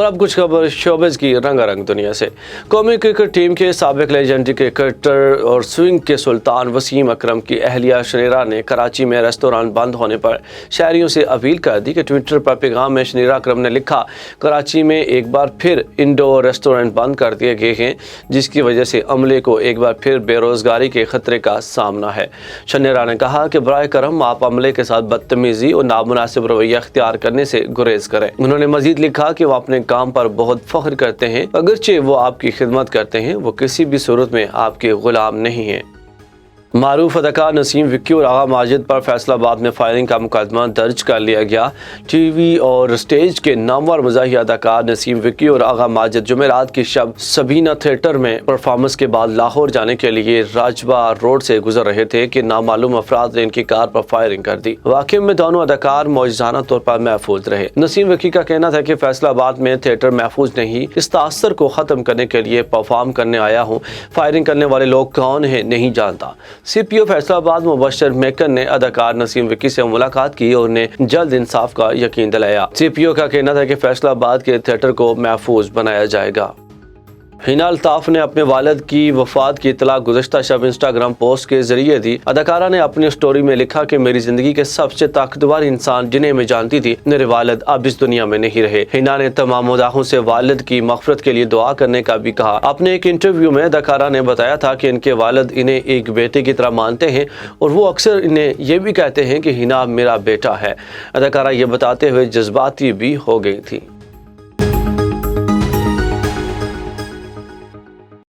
और अब कुछ खबर शोबिज़ की रंगारंग दुनिया से। कौमी क्रिकेट टीम के साबिक लेजेंडरी क्रिकेटर और स्विंग के सुल्तान वसीम अकरम की अहलिया शनीरा ने कराची में रेस्टोरेंट बंद होने पर शहरियों से अपील कर दी कि ट्विटर पर पैगाम में शनीरा अकरम ने लिखा, कराची में एक बार फिर इंडोर रेस्टोरेंट बंद कर दिए गए हैं, जिसकी वजह से अमले को एक बार फिर बेरोजगारी के खतरे का सामना है। शनीरा ने कहा कि बराए करम आप अमले के साथ बदतमीजी और नामुनासिब रवैया अख्तियार करने से गुरेज करें। उन्होंने मजीद लिखा कि वो अपने काम पर बहुत फख्र करते हैं, अगरचे वो आपकी खिदमत करते हैं, वो किसी भी सूरत में आपके गुलाम नहीं हैं। मारूफ अदाकार नसीम विक्की और आगा माजिद पर फैसलाबाद में फायरिंग का मुकदमा दर्ज कर लिया गया। टीवी और स्टेज के नामवर मज़ाही अदाकार नसीम विक्की और आगा माजिद जुमेरात की शब सबीना थिएटर में परफॉर्मेंस के बाद लाहौर जाने के लिए राजबा रोड से गुजर रहे थे कि नामालूम अफराद ने इनकी कार पर फायरिंग कर दी। वाक़े में दोनों अदाकार मौजूदाना तौर पर महफूज रहे। नसीम विक्की का कहना था कि फैसलाबाद में थिएटर महफूज नहीं, इस तासर को ख़त्म करने के लिए परफॉर्म करने आया हूँ। फायरिंग करने वाले लोग कौन है नहीं जानता। CPO फैसलाबाद मुबशर मेकर ने अदाकार नसीम विक्की से मुलाकात की और उन्हें जल्द इंसाफ का यकीन दिलाया। CPO का कहना था कि फैसलाबाद के थिएटर को महफूज बनाया जाएगा। हिना अल्ताफ ने अपने वालिद की वफात की इतला गुज़श्ता शब इंस्टाग्राम पोस्ट के जरिए दी। अदाकारा ने अपनी स्टोरी में लिखा कि मेरी जिंदगी के सबसे ताकतवर इंसान जिन्हें मैं जानती थी, मेरे वालिद अब इस दुनिया में नहीं रहे। हिना ने तमाम मुदाहों से वालिद की मग़फ़िरत के लिए दुआ करने का भी कहा। अपने एक इंटरव्यू में अदाकारा ने बताया था कि इनके वालिद इन्हें एक बेटे की तरह मानते हैं और वो अक्सर इन्हें यह भी कहते हैं कि हिना मेरा बेटा है। अदाकारा ये बताते हुए जज्बाती भी हो गई थी।